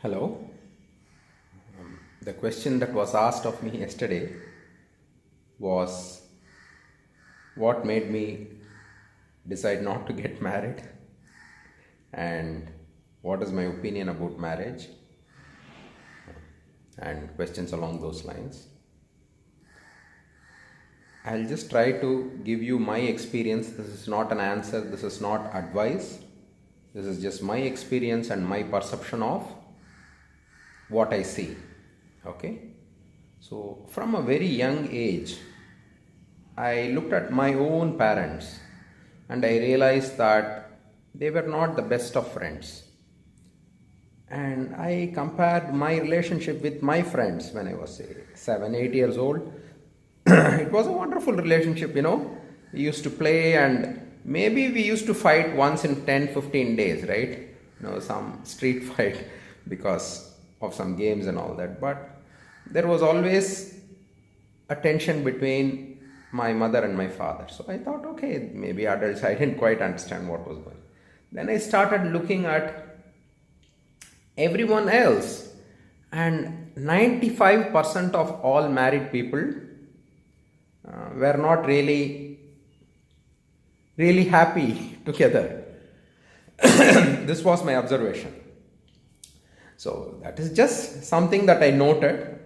Hello. The question that was asked of me yesterday was what made me decide not to get married and what is my opinion about marriage and questions along those lines. I'll just try to give you my experience. This is not an answer, this is not advice. This is just my experience and my perception of what I see. Okay, so from a very young age, I looked at my own parents and I realized that they were not the best of friends. And I compared my relationship with my friends when I was, say, 7, 8 years old. It was a wonderful relationship, We used to play and maybe we used to fight once in 10, 15 days, right? Some street fight because of some games and all that. But there was always a tension between my mother and my father. So I thought, okay, maybe adults, I didn't quite understand what was going on. Then I started looking at everyone else, and 95% of all married people were not really happy together. This was my observation. So that is just something that I noted.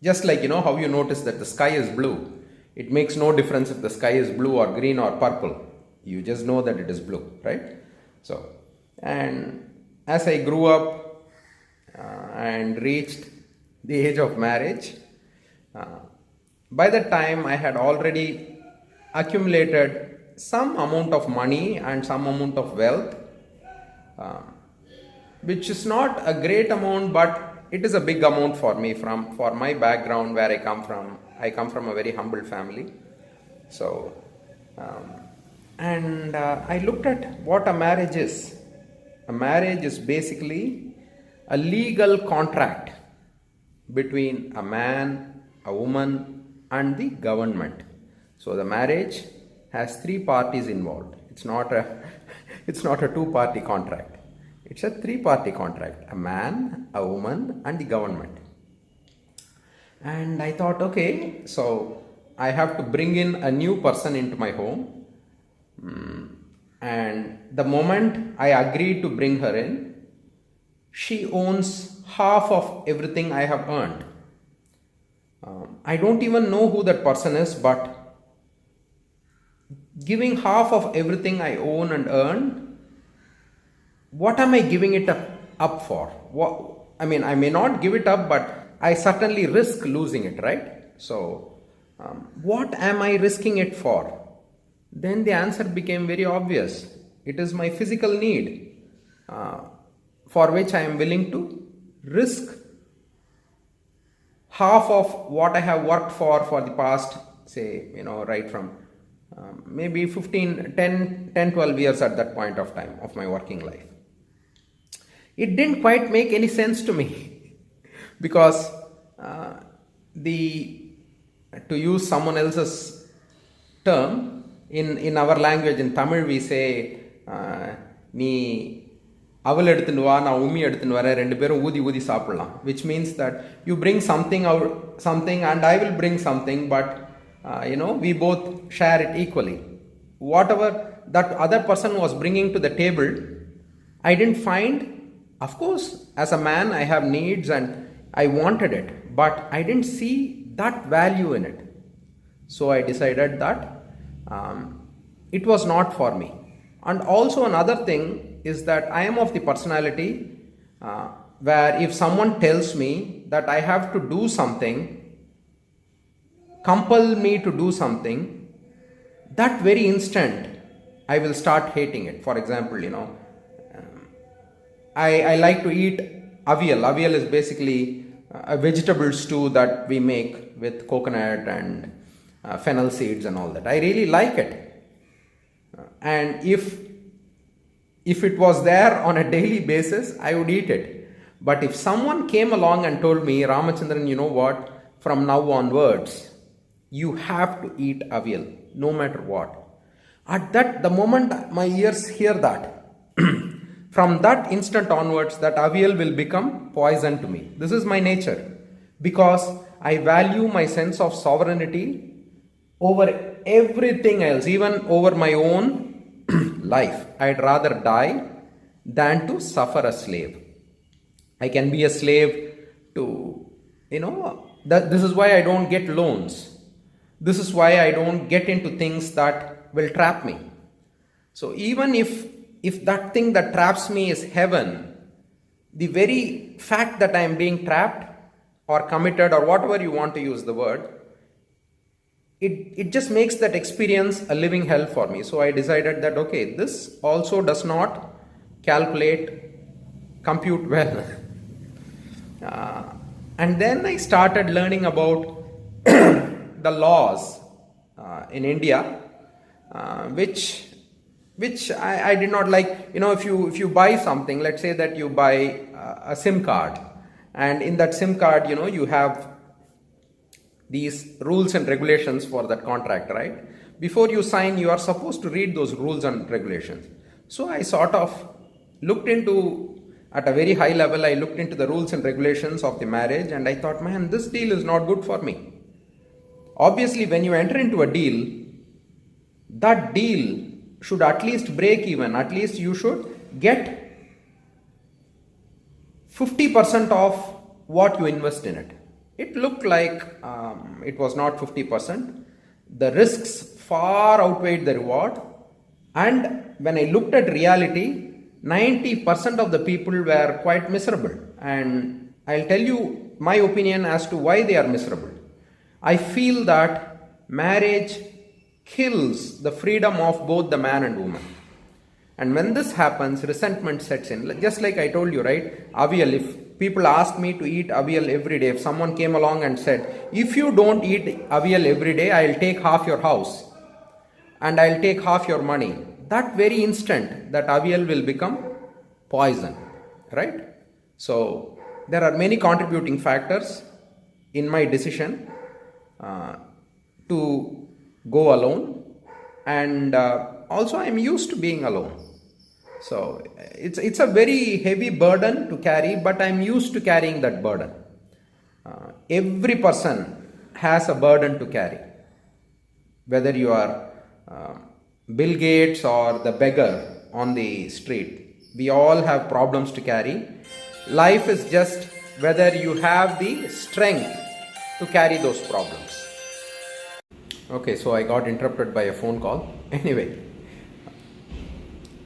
Just like how you notice that the sky is blue. It makes no difference if the sky is blue or green or purple. You just know that it is blue, right? So, and as I grew up and reached the age of marriage, by that time I had already accumulated some amount of money and some amount of wealth, which is not a great amount, but it is a big amount for me for my background where I come from. I come from a very humble family. So, I looked at what a marriage is. A marriage is basically a legal contract between a man, a woman, and the government. So the marriage has 3 parties involved. It's not a two-party contract. It's a 3-party contract: a man, a woman, and the government. And I thought, okay, so I have to bring in a new person into my home. And the moment I agreed to bring her in, she owns half of everything I have earned. I don't even know who that person is, but giving half of everything I own and earn, what am I giving it up for? I may not give it up, but I certainly risk losing it, right? So, what am I risking it for? Then the answer became very obvious. It is my physical need, for which I am willing to risk half of what I have worked for the past, say, right from maybe 10, 12 years at that point of time of my working life. It didn't quite make any sense to me because to use someone else's term, in our language, in Tamil, we say, நீ அவல் எடுத்துன்னு வா, நான் உம்மி எடுத்துன்னு வரேன், 2 பேரும் ஊதி சாப்பிடலாம், which means that you bring something and I will bring something, but we both share it equally. Whatever that other person was bringing to the table, I didn't find. Of course, as a man, I have needs and I wanted it, but I didn't see that value in it. So I decided that it was not for me. And also another thing is that I am of the personality where if someone tells me that I have to do something, compel me to do something, that very instant I will start hating it. For example, I like to eat avial. Avial is basically a vegetable stew that we make with coconut and fennel seeds and all that. I really like it. And if it was there on a daily basis, I would eat it. But if someone came along and told me, Ramachandran, you know what, from now onwards, you have to eat avial, no matter what. The moment my ears hear that, From that instant onwards, that avial will become poison to me. This is my nature, because I value my sense of sovereignty over everything else, even over my own life. I'd rather die than to suffer a slave. I can be a slave to, this is why I don't get loans. This is why I don't get into things that will trap me. So even if that thing that traps me is heaven, the very fact that I am being trapped or committed or whatever you want to use the word, it just makes that experience a living hell for me. So I decided that, okay, this also does not compute well. And then I started learning about the laws in India, which I did not like. If you buy something, let's say that you buy a SIM card, and in that SIM card, you have these rules and regulations for that contract, right? Before you sign, you are supposed to read those rules and regulations. So I sort of looked into, at a very high level, I looked into the rules and regulations of the marriage, and I thought, man, this deal is not good for me. Obviously, when you enter into a deal, that deal should at least break even. At least you should get 50% of what you invest in it. It looked like it was not 50%. The risks far outweighed the reward. And when I looked at reality, 90% of the people were quite miserable. And I'll tell you my opinion as to why they are miserable. I feel that marriage kills the freedom of both the man and woman. And when this happens, resentment sets in. Just like I told you, right? Avial, if people ask me to eat avial every day, if someone came along and said, if you don't eat avial every day, I'll take half your house and I'll take half your money. That very instant, that avial will become poison, right? So there are many contributing factors in my decision to go alone, and also I'm used to being alone. So it's a very heavy burden to carry, but I'm used to carrying that burden. Every person has a burden to carry, whether you are Bill Gates or the beggar on the street. We all have problems to carry. Life is just whether you have the strength to carry those problems. Okay, so I got interrupted by a phone call. Anyway,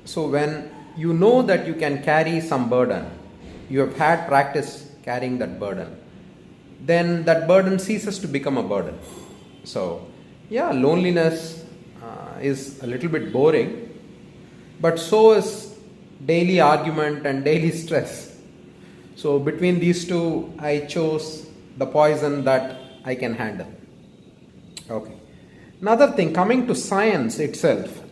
so when you know that you can carry some burden, you have had practice carrying that burden, then that burden ceases to become a burden. So, yeah, loneliness is a little bit boring, but so is daily argument and daily stress. So between these two, I chose the poison that I can handle. Okay. Another thing, coming to science itself,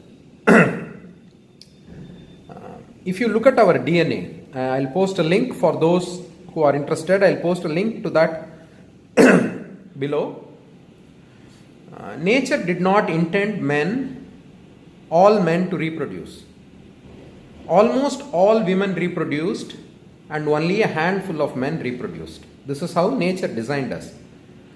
if you look at our DNA, I'll post a link for those who are interested. I'll post a link to that below. Nature did not intend all men to reproduce. Almost all women reproduced and only a handful of men reproduced. This is how nature designed us.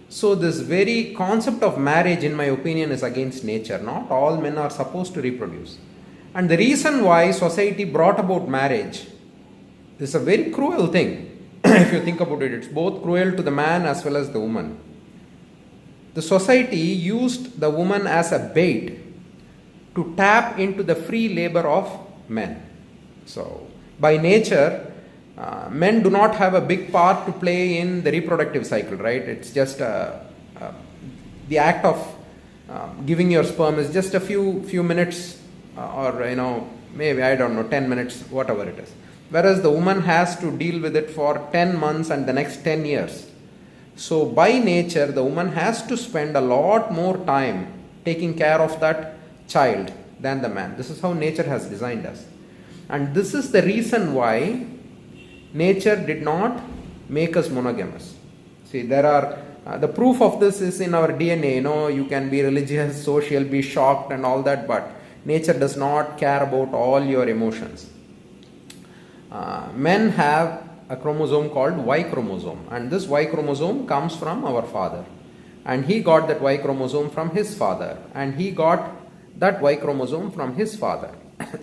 So this very concept of marriage, in my opinion, is against nature. Not all men are supposed to reproduce. And the reason why society brought about marriage is a very cruel thing. If you think about it, it's both cruel to the man as well as the woman. The society used the woman as a bait to tap into the free labor of men. So, by nature, men do not have a big part to play in the reproductive cycle, right? It's just the act of giving your sperm is just a few minutes or maybe 10 minutes, whatever it is. Whereas the woman has to deal with it for 10 months and the next 10 years. So by nature, the woman has to spend a lot more time taking care of that child than the man. This is how nature has designed us. And this is the reason why nature did not make us monogamous. See, there are, the proof of this is in our DNA. You can be religious, social, be shocked and all that, but nature does not care about all your emotions. Men have a chromosome called Y chromosome, and this Y chromosome comes from our father, and he got that Y chromosome from his father, and he got that Y chromosome from his father.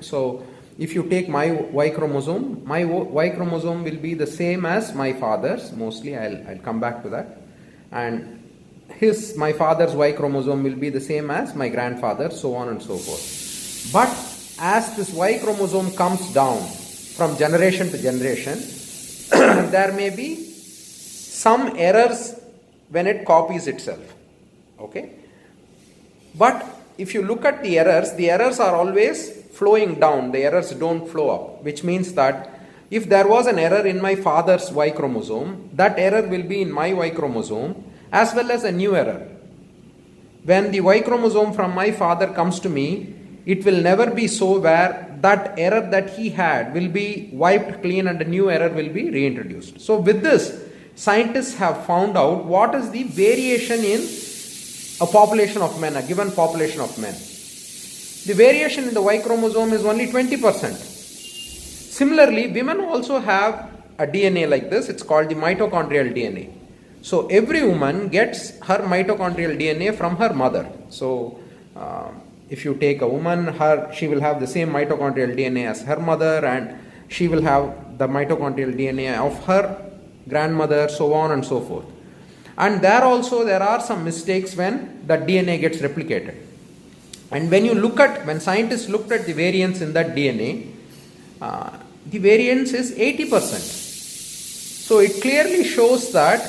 So if you take my Y chromosome will be the same as my father's. Mostly I'll come back to that. And my father's Y chromosome will be the same as my grandfather's, so on and so forth. But as this Y chromosome comes down from generation to generation, there may be some errors when it copies itself. Okay? But if you look at the errors are always flowing down. The errors don't flow up, which means that if there was an error in my father's Y chromosome, that error will be in my Y chromosome as well as a new error. When the Y chromosome from my father comes to me, it will never be so where that error that he had will be wiped clean and a new error will be reintroduced. So with this, scientists have found out what is the variation in a population of men, a given population of men. The variation in the Y chromosome is only 20%. Similarly, women also have a DNA like this. It's called the mitochondrial DNA. So every woman gets her mitochondrial DNA from her mother. So if you take a woman, she will have the same mitochondrial DNA as her mother, and she will have the mitochondrial DNA of her grandmother, so on and so forth. And there are some mistakes when the DNA gets replicated. And when scientists looked at the variance in that DNA, the variance is 80%. So it clearly shows that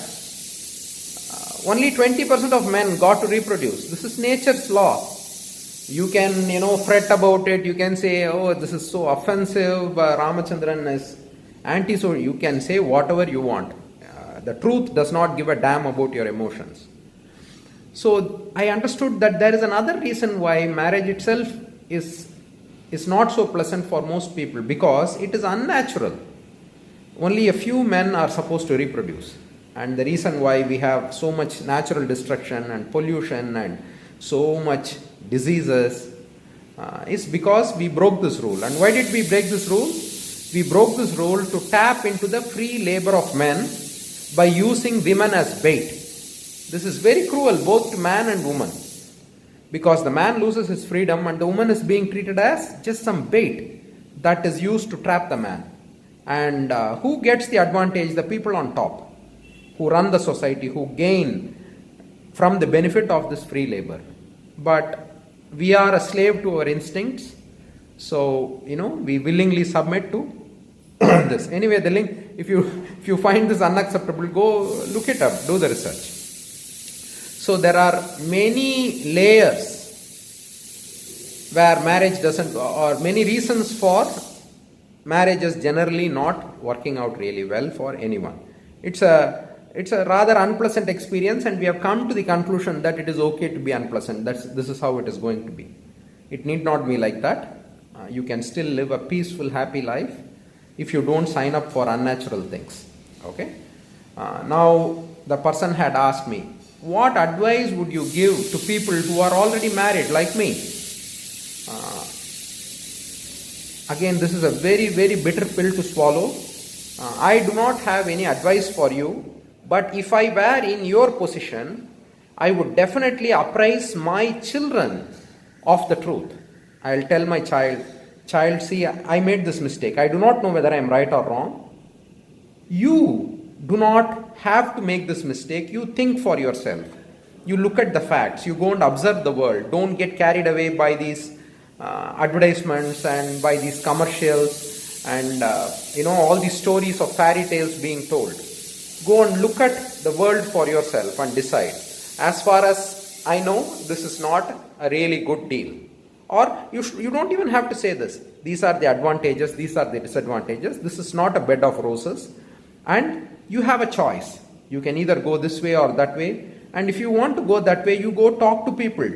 only 20% of men got to reproduce. This is nature's law. You can, fret about it. You can say, oh, this is so offensive. Ramachandran is anti-so. You can say whatever you want. The truth does not give a damn about your emotions. So I understood that there is another reason why marriage itself is not so pleasant for most people, because it is unnatural. Only a few men are supposed to reproduce. And the reason why we have so much natural destruction and pollution and so much diseases is because we broke this rule. And why did we break this rule? We broke this rule to tap into the free labor of men by using women as bait. This is very cruel both to man and woman, because the man loses his freedom and the woman is being treated as just some bait that is used to trap the man. And who gets the advantage? The people on top, who run the society, who gain from the benefit of this free labor. But we are a slave to our instincts, so we willingly submit to this. Anyway, the link, if you find this unacceptable, go look it up, do the research. So there are many layers where marriage doesn't, or many reasons for marriages generally not working out really well for anyone. It's a rather unpleasant experience, and we have come to the conclusion that it is okay to be unpleasant. This is how it is going to be. It need not be like that. You can still live a peaceful, happy life if you don't sign up for unnatural things. Okay? Now the person had asked me, what advice would you give to people who are already married like me? Again, this is a very, very bitter pill to swallow. I do not have any advice for you, but if I were in your position, I would definitely apprise my children of the truth. I'll tell my child, see, I made this mistake. I do not know whether I am right or wrong. You do not have to make this mistake. You think for yourself. You look at the facts. You go and observe the world. Don't get carried away by these advertisements and by these commercials and all these stories of fairy tales being told. Go and look at the world for yourself and decide. As far as I know, this is not a really good deal. Or you don't even have to say this. These are the advantages, these are the disadvantages. This is not a bed of roses. And you have a choice. You can either go this way or that way. And if you want to go that way, you go talk to people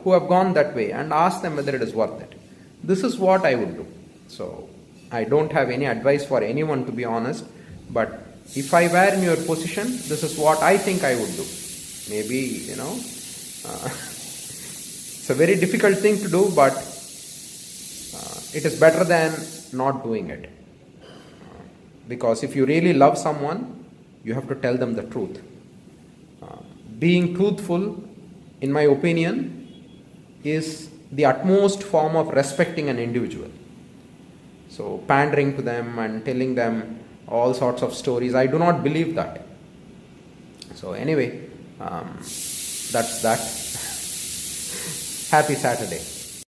who have gone that way and ask them whether it is worth it. This is what I would do. So I don't have any advice for anyone, to be honest. But if I were in your position, this is what I think I would do. Maybe, it's a very difficult thing to do, but it is better than not doing it. Because if you really love someone, you have to tell them the truth. Being truthful, in my opinion, is the utmost form of respecting an individual. So, pandering to them and telling them all sorts of stories, I do not believe that. So, anyway, that's that. Happy Saturday.